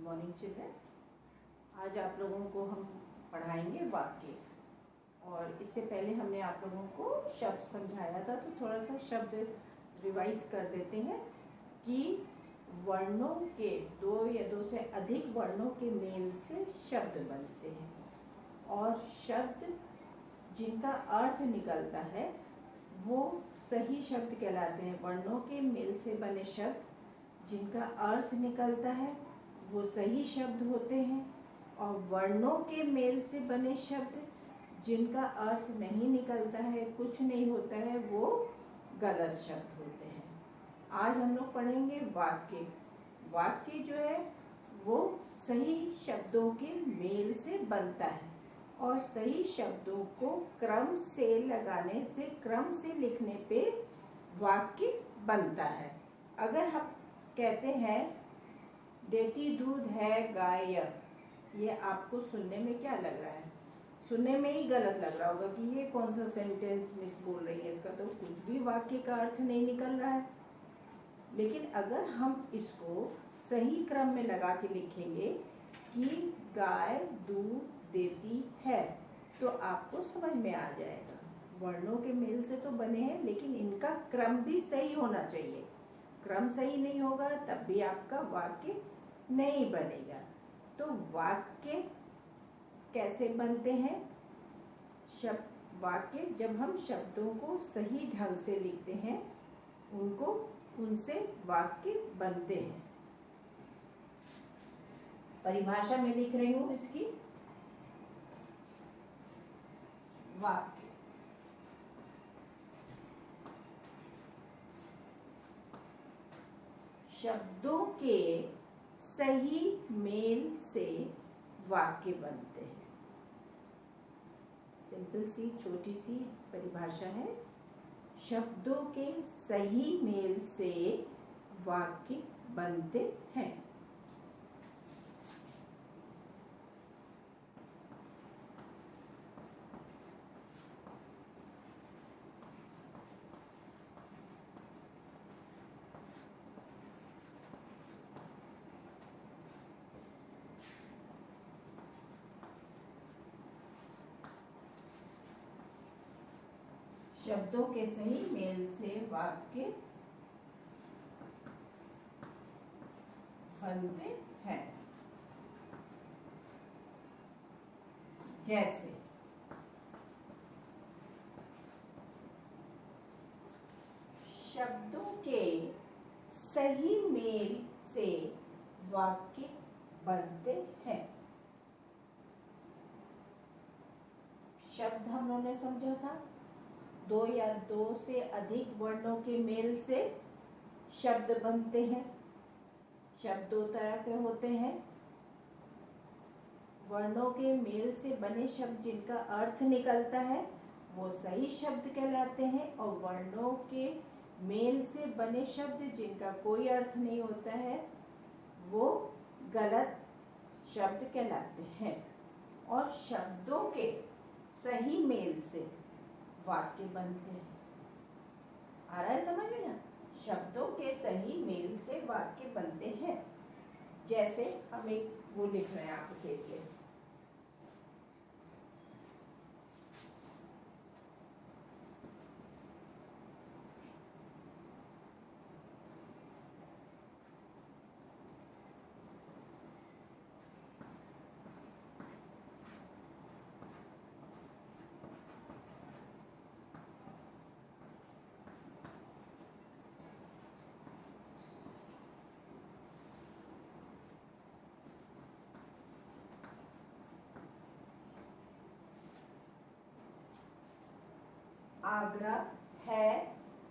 Morning children. आज आप लोगों को हम पढ़ाएंगे वाक्य। और इससे पहले हमने आप लोगों को शब्द समझाया था, तो थोड़ा सा शब्द रिवाइज कर देते हैं कि वर्णों के दो या दो से अधिक वर्णों के मेल से शब्द बनते हैं, और शब्द जिनका अर्थ निकलता है वो सही शब्द कहलाते हैं। वर्णों के मेल से बने शब्द जिनका अर्थ निकलता है वो सही शब्द होते हैं, और वर्णों के मेल से बने शब्द जिनका अर्थ नहीं निकलता है, कुछ नहीं होता है, वो गलत शब्द होते हैं। आज हम लोग पढ़ेंगे वाक्य। वाक्य जो है वो सही शब्दों के मेल से बनता है, और सही शब्दों को क्रम से लगाने से, क्रम से लिखने पे वाक्य बनता है। अगर हम कहते हैं देती दूध है गाय, ये आपको सुनने में क्या लग रहा है? सुनने में ही गलत लग रहा होगा कि ये कौन सा सेंटेंस मिस बोल रही है, इसका तो कुछ भी वाक्य का अर्थ नहीं निकल रहा है। लेकिन अगर हम इसको सही क्रम में लगा के लिखेंगे कि गाय दूध देती है, तो आपको समझ में आ जाएगा। वर्णों के मेल से तो बने हैं, लेकिन इनका क्रम भी सही होना चाहिए। क्रम सही नहीं होगा तब भी आपका वाक्य नहीं बनेगा। तो वाक्य कैसे बनते हैं? वाक्य जब हम शब्दों को सही ढंग से लिखते हैं, उनसे वाक्य बनते हैं। परिभाषा में लिख रही हूं इसकी। वाक्य शब्दों के सही मेल से वाक्य बनते हैं। सिंपल सी छोटी सी परिभाषा है। शब्दों के सही मेल से वाक्य बनते हैं। शब्दों के सही मेल से वाक्य बनते हैं। जैसे शब्दों के सही मेल से वाक्य बनते हैं। शब्द हम लोगों ने समझा था, दो या दो से अधिक वर्णों के मेल से शब्द बनते हैं। शब्द दो तरह के होते हैं। वर्णों के मेल से बने शब्द जिनका अर्थ निकलता है वो सही शब्द कहलाते हैं, और वर्णों के मेल से बने शब्द जिनका कोई अर्थ नहीं होता है वो गलत शब्द कहलाते हैं। और शब्दों के सही मेल से वाक्य बनते हैं। आ रहा है समझ में ना? शब्दों के सही मेल से वाक्य बनते हैं। जैसे हम एक वो लिख रहे हैं आपके लिए। आगरा है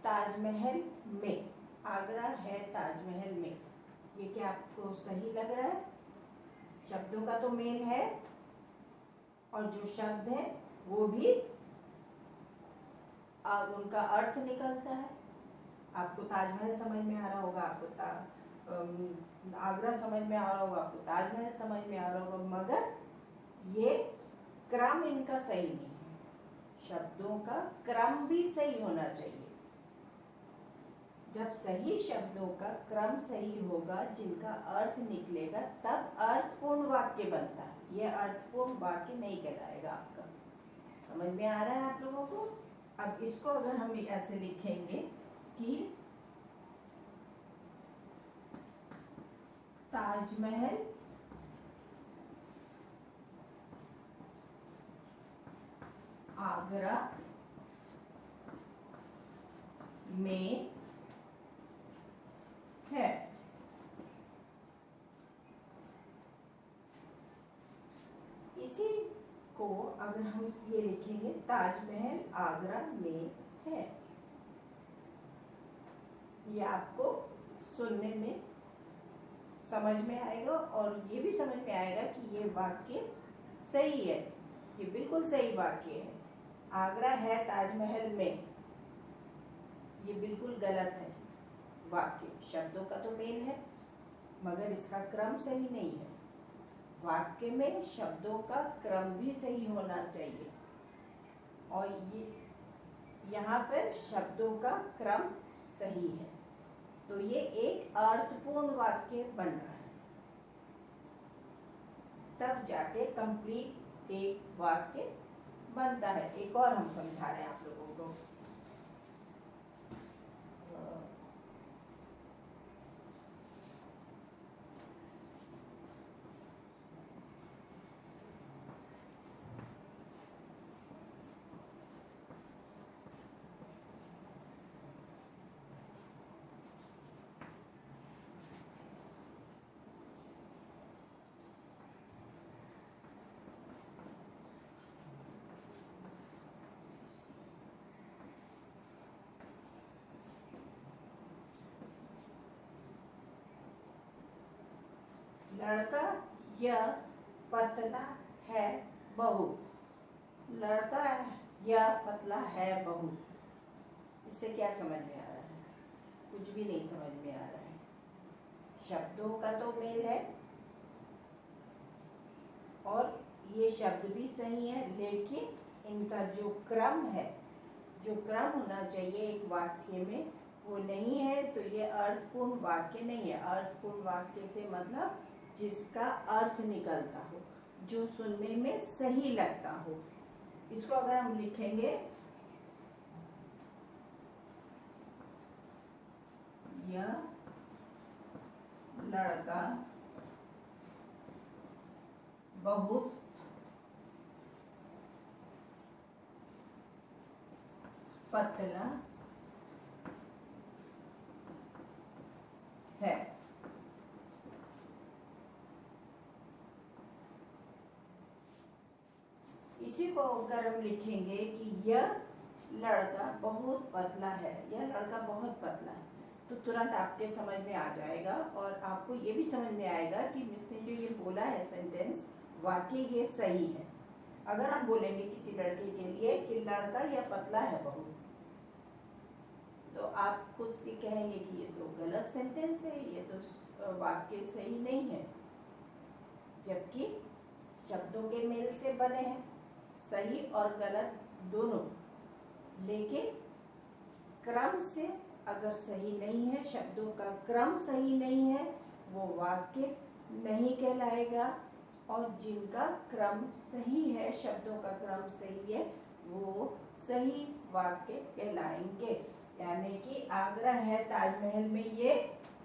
ताजमहल में। आगरा है ताजमहल में, ये क्या आपको सही लग रहा है? शब्दों का तो मेल है, और जो शब्द है वो भी उनका अर्थ निकलता है। आपको ताजमहल समझ में आ रहा होगा, आपको आगरा समझ में आ रहा होगा, आपको ताजमहल समझ में आ रहा होगा, मगर ये क्रम इनका सही नहीं है। शब्दों का क्रम भी सही होना चाहिए। जब सही शब्दों का क्रम सही होगा, जिनका अर्थ निकलेगा, तब अर्थपूर्ण वाक्य बनता है। यह अर्थपूर्ण वाक्य नहीं कहलाएगा आपका। समझ में आ रहा है आप लोगों को? अब इसको अगर हम ऐसे लिखेंगे कि ताजमहल आगरा में है। इसी को अगर हम ये लिखेंगे ताजमहल आगरा में है, ये आपको सुनने में समझ में आएगा और ये भी समझ में आएगा कि ये वाक्य सही है, ये बिल्कुल सही वाक्य है। आगरा है ताजमहल में, ये बिल्कुल गलत है वाक्य। शब्दों का तो मेल है मगर इसका क्रम सही नहीं है। वाक्य में शब्दों का क्रम भी सही होना चाहिए और ये यहाँ पर शब्दों का क्रम सही है, तो ये एक अर्थपूर्ण वाक्य बन रहा है। तब जाके कंप्लीट एक वाक्य बनता है। एक और हम समझा रहे हैं आप लोगों को। लड़का यह पतला है बहुत। लड़का यह पतला है बहुत। इससे क्या समझ में आ रहा है? कुछ भी नहीं समझ में आ रहा है। शब्दों का तो मेल है और ये शब्द भी सही है, लेकिन इनका जो क्रम है, जो क्रम होना चाहिए एक वाक्य में, वो नहीं है, तो ये अर्थपूर्ण वाक्य नहीं है। अर्थपूर्ण वाक्य से मतलब जिसका अर्थ निकलता हो, जो सुनने में सही लगता हो। इसको अगर हम लिखेंगे यह लड़का बहुत पतला है। इसी को अगर हम लिखेंगे कि यह लड़का बहुत पतला है, यह लड़का बहुत पतला है, तो तुरंत आपके समझ में आ जाएगा और आपको ये भी समझ में आएगा कि मिस ने जो ये बोला है सेंटेंस, वाकई ये सही है। अगर हम बोलेंगे किसी लड़के के लिए कि लड़का यह पतला है बहुत, तो आप खुद ही कहेंगे कि ये तो गलत सेंटेंस है, ये तो वाक्य सही नहीं है, जबकि शब्दों के मेल से बने हैं, सही और गलत दोनों। लेकिन क्रम से अगर सही नहीं है, शब्दों का क्रम सही नहीं है, वो वाक्य नहीं कहलाएगा। और जिनका क्रम सही है, शब्दों का क्रम सही है, वो सही वाक्य कहलाएंगे। यानी कि आगरा है ताजमहल में, ये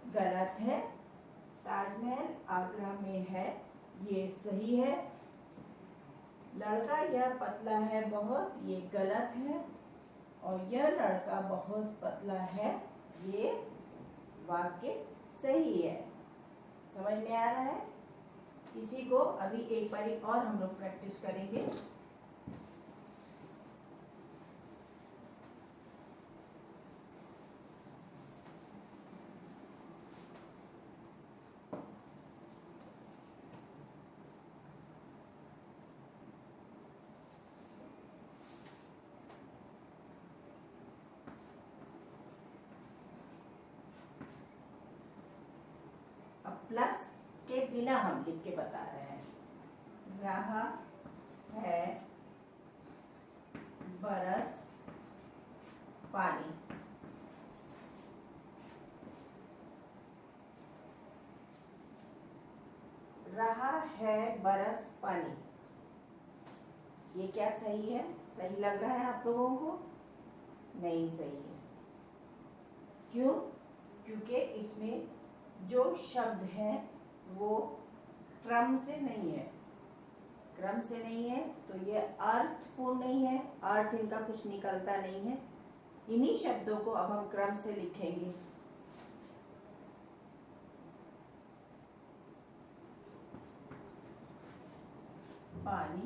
गलत है। ताजमहल आगरा में है, ये सही है। लड़का यह पतला है बहुत, ये गलत है। और यह लड़का बहुत पतला है, ये वाक्य सही है। समझ में आ रहा है? इसी को अभी एक बारी और हम लोग प्रैक्टिस करेंगे। प्लस के बिना हम लिख के बता रहे हैं। रहा है बरस पानी। रहा है बरस पानी, ये क्या सही है? सही लग रहा है आप लोगों को? नहीं सही है। क्यों? क्योंकि इसमें जो शब्द है वो क्रम से नहीं है। क्रम से नहीं है तो ये अर्थपूर्ण नहीं है, अर्थ इनका कुछ निकलता नहीं है। इन्हीं शब्दों को अब हम क्रम से लिखेंगे। पानी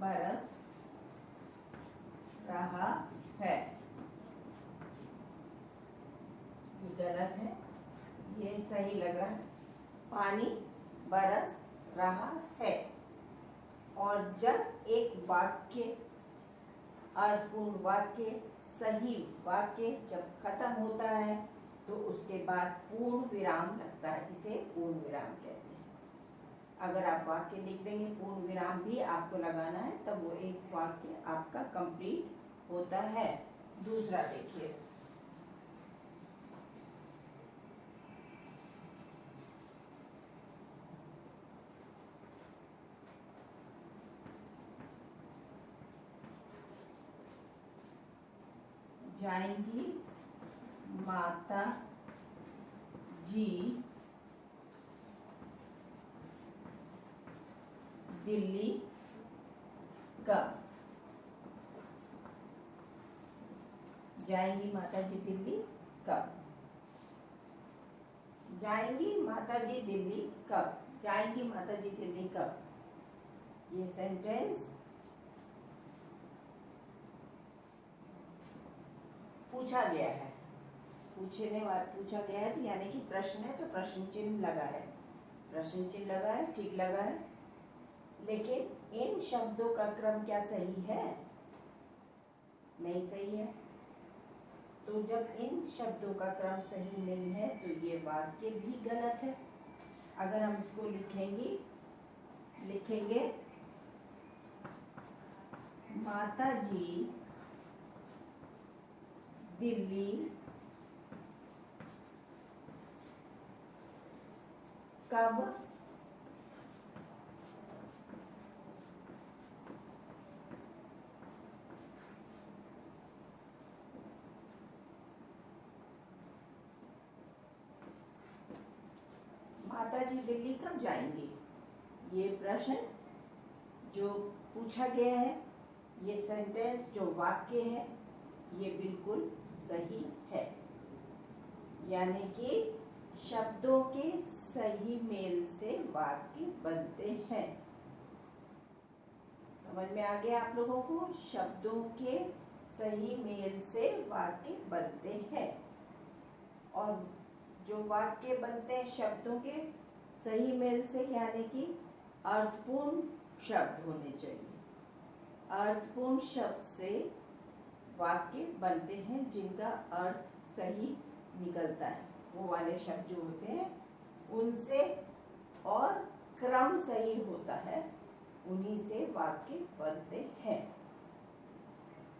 बरस रहा है, ये गलत है, ये सही लग रहा है। पानी बरस रहा है। और जब एक वाक्य, अर्थपूर्ण वाक्य, सही वाक्य जब खत्म होता है तो उसके बाद पूर्ण विराम लगता है, इसे पूर्ण विराम कहते हैं। अगर आप वाक्य लिख देंगे, पूर्ण विराम भी आपको लगाना है, तब वो एक वाक्य आपका कंप्लीट होता है। दूसरा देखिए, जाएंगी माता जी दिल्ली कब? जाएंगी माता जी दिल्ली कब? जाएंगी माता जी दिल्ली कब? जाएंगी माता जी दिल्ली कब? ये सेंटेंस पूछा गया है, पूछा गया है, यानी कि प्रश्न है तो प्रश्न चिन्ह लगा है, प्रश्न चिन्ह लगा है, ठीक लगा है। लेकिन इन शब्दों का क्रम क्या सही है? नहीं सही है। तो जब इन शब्दों का क्रम सही नहीं है तो ये वाक्य भी गलत है। अगर हम इसको लिखेंगे माता जी दिल्ली कब? माता जी दिल्ली कब जाएंगी? ये प्रश्न जो पूछा गया है, ये सेंटेंस जो वाक्य है, ये बिल्कुल सही है। यानी कि शब्दों के सही मेल से वाक्य बनते हैं। समझ में आ गया आप लोगों को? शब्दों के सही मेल से वाक्य बनते हैं। और जो वाक्य बनते हैं शब्दों के सही मेल से, यानी कि अर्थपूर्ण शब्द होने चाहिए। अर्थपूर्ण शब्द से वाक्य बनते हैं जिनका अर्थ सही निकलता है, वो वाले शब्द जो होते हैं उनसे, और क्रम सही होता है, उन्हीं से वाक्य बनते हैं।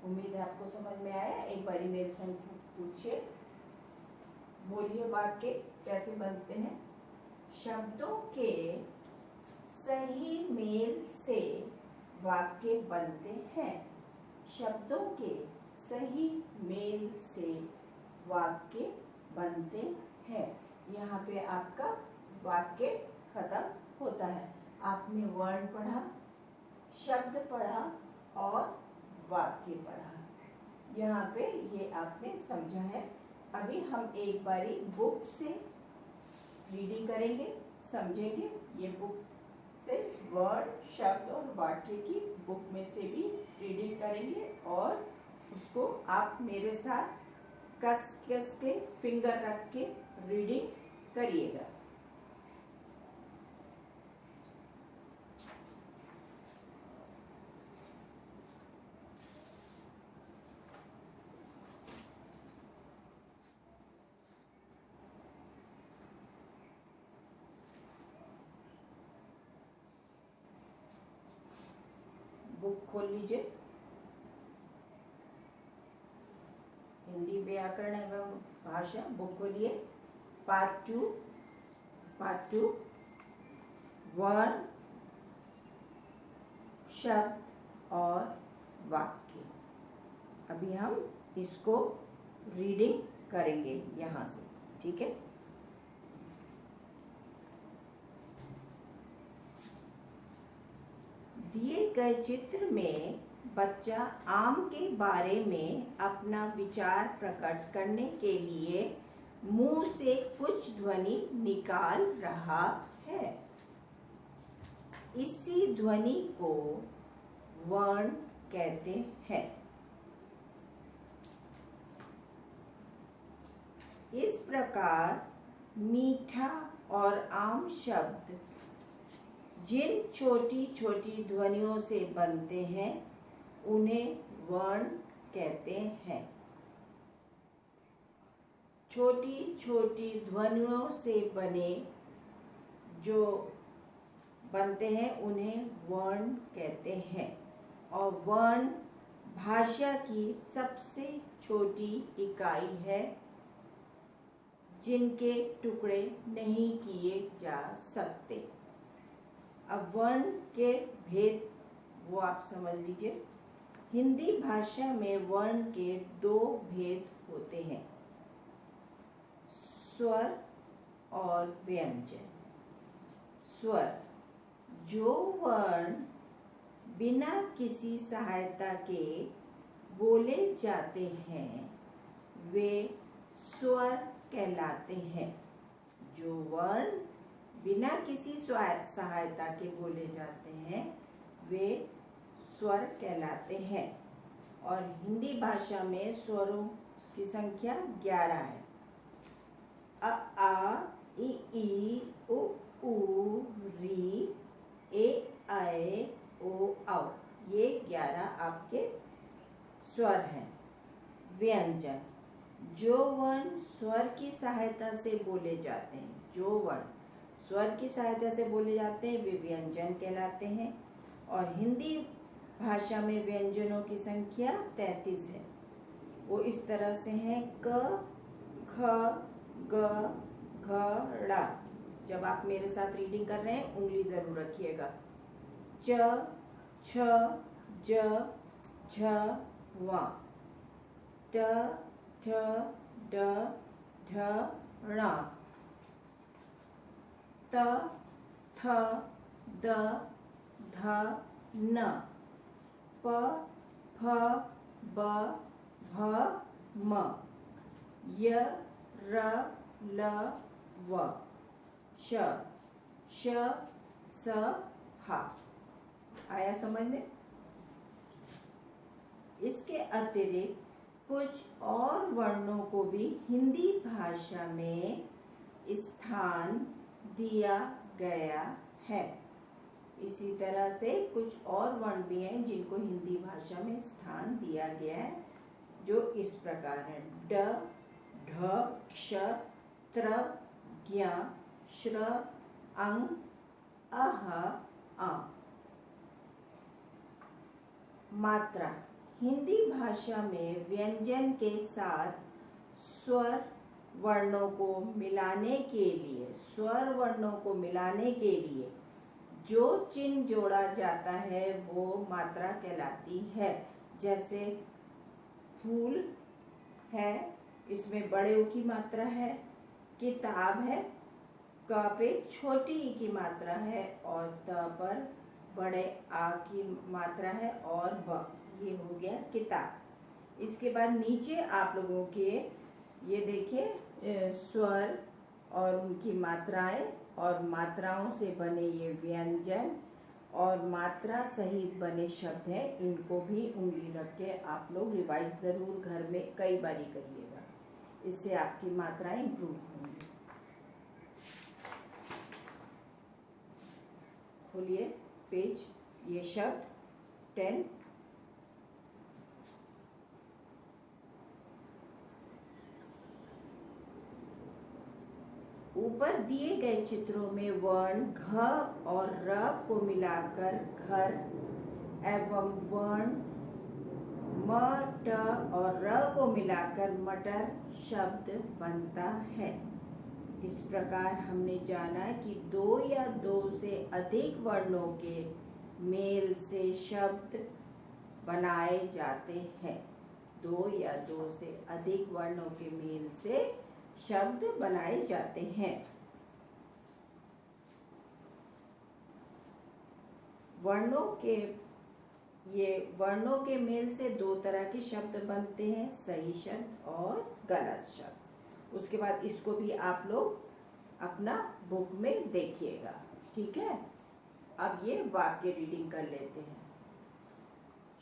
उम्मीद है आपको समझ में आया। एक बारी मेरे संग पूछिए, बोलिए वाक्य कैसे बनते हैं। शब्दों के सही मेल से वाक्य बनते हैं। शब्दों के सही मेल से वाक्य बनते हैं। यहाँ पे आपका वाक्य खत्म होता है। आपने वर्ण पढ़ा, शब्द पढ़ा और वाक्य पढ़ा। यहाँ पे ये आपने समझा है। अभी हम एक बारी बुक से रीडिंग करेंगे, समझेंगे। ये बुक से वर्ड, शब्द और वाक्य की बुक में से भी रीडिंग करेंगे, और उसको आप मेरे साथ कस के फिंगर रख के रीडिंग करिएगा। बुक खोल लीजिए। हिंदी व्याकरण एवं भाषा बुक खोलिए, पार्ट 2। पार्ट 2 वर्ण, शब्द और वाक्य। अभी हम इसको रीडिंग करेंगे यहाँ से, ठीक है। दिए गए चित्र में बच्चा आम के बारे में अपना विचार प्रकट करने के लिए मुंह से कुछ ध्वनि निकाल रहा है। इसी ध्वनि को वर्ण कहते हैं। इस प्रकार मीठा और आम शब्द जिन छोटी छोटी ध्वनियों से बनते हैं उन्हें वर्ण कहते हैं। छोटी छोटी ध्वनियों से बने जो बनते हैं उन्हें वर्ण कहते हैं। और वर्ण भाषा की सबसे छोटी इकाई है जिनके टुकड़े नहीं किए जा सकते। अब वर्ण के भेद वो आप समझ लीजिए। हिंदी भाषा में वर्ण के 2 भेद होते हैं, स्वर और व्यंजन। स्वर, जो वर्ण बिना किसी सहायता के बोले जाते हैं वे स्वर कहलाते हैं। जो वर्ण बिना किसी सहायता के बोले जाते हैं वे स्वर कहलाते हैं। और हिंदी भाषा में स्वरों की संख्या 11 है। अ, आ, इ, उ, ऊ, री, ए, ऐ, ओ, औ। ये 11 आपके स्वर हैं। व्यंजन, जो वर्ण स्वर की सहायता से बोले जाते हैं, जो वर्ण स्वर की सहायता से बोले जाते हैं वे व्यंजन कहलाते हैं। और हिंदी भाषा में व्यंजनों की संख्या 33 है। वो इस तरह से हैं: क, ख, ग, घ, ड़। जब आप मेरे साथ रीडिंग कर रहे हैं उंगली जरूर रखिएगा। च, छ, ज, झ, व। ट, ठ, ड, ढ, ण। त, थ, द, ध, न। प, फ, ब, भ, म। य, र, ल, व। श, श, स, ह। आया समझ में? इसके अतिरिक्त कुछ और वर्णों को भी हिंदी भाषा में स्थान दिया गया है। इसी तरह से कुछ और वर्ण भी हैं जिनको हिंदी भाषा में स्थान दिया गया है, जो इस प्रकार है: ड, ढ, क्ष, त्र, ज्ञ, श्र, अं, अह, आ। मात्रा, हिंदी भाषा में व्यंजन के साथ स्वर वर्णों को मिलाने के लिए जो चिन्ह जोड़ा जाता है वो मात्रा कहलाती है। जैसे फूल है, इसमें बड़े उ की मात्रा है। किताब है, क पे छोटी ई की मात्रा है और त पर बड़े आ की मात्रा है और ब। ये हो गया किताब। इसके बाद नीचे आप लोगों के ये देखिए स्वर और उनकी मात्राएं और मात्राओं से बने ये व्यंजन और मात्रा सहित बने शब्द हैं। इनको भी उंगली रख के आप लोग रिवाइज ज़रूर घर में कई बारी करिएगा, इससे आपकी मात्राएं इम्प्रूव होंगी। खोलिए पेज, ये शब्द 10। ऊपर दिए गए चित्रों में वर्ण घ और र को मिलाकर घर एवं वर्ण म, ट और र को मिलाकर मटर शब्द बनता है। इस प्रकार हमने जाना कि दो या दो से अधिक वर्णों के मेल से शब्द बनाए जाते हैं। दो या दो से अधिक वर्णों के मेल से शब्द बनाए जाते हैं। वर्णों के मेल से दो तरह के शब्द बनते हैं, सही शब्द और गलत शब्द। उसके बाद इसको भी आप लोग अपना बुक में देखिएगा, ठीक है। अब ये वाक्य रीडिंग कर लेते हैं।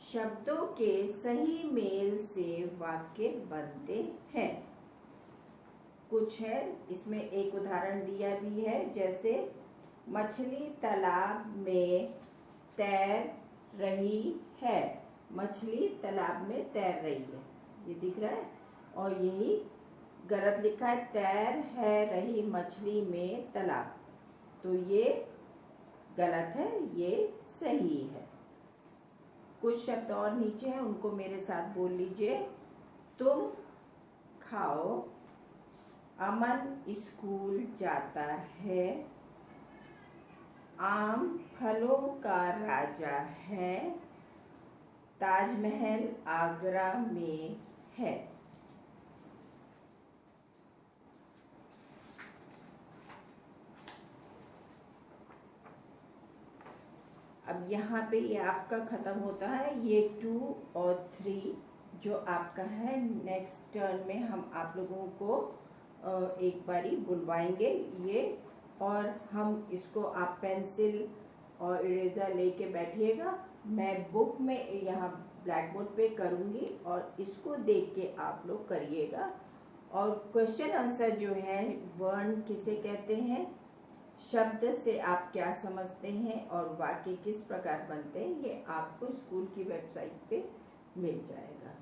शब्दों के सही मेल से वाक्य बनते हैं। कुछ है, इसमें एक उदाहरण दिया भी है, जैसे मछली तालाब में तैर रही है। मछली तालाब में तैर रही है, ये दिख रहा है। और यही गलत लिखा है, तैर है रही मछली में तालाब, तो ये गलत है, ये सही है। कुछ शब्द और नीचे हैं, उनको मेरे साथ बोल लीजिए। तुम खाओ, अमन स्कूल जाता है, आम फलों का राजा है, ताजमहल आगरा में है। अब यहाँ पे ये आपका ख़त्म होता है। ये 2 और 3 जो आपका है, नेक्स्ट टर्न में हम आप लोगों को एक बारी बुलवाएंगे ये, और हम इसको आप पेंसिल और इरेज़र लेके बैठिएगा। मैं बुक में यहाँ ब्लैक बोर्ड पे करूँगी और इसको देख के आप लोग करिएगा। और क्वेश्चन आंसर जो है, वर्ण किसे कहते हैं, शब्द से आप क्या समझते हैं और वाक्य किस प्रकार बनते हैं, ये आपको स्कूल की वेबसाइट पे मिल जाएगा।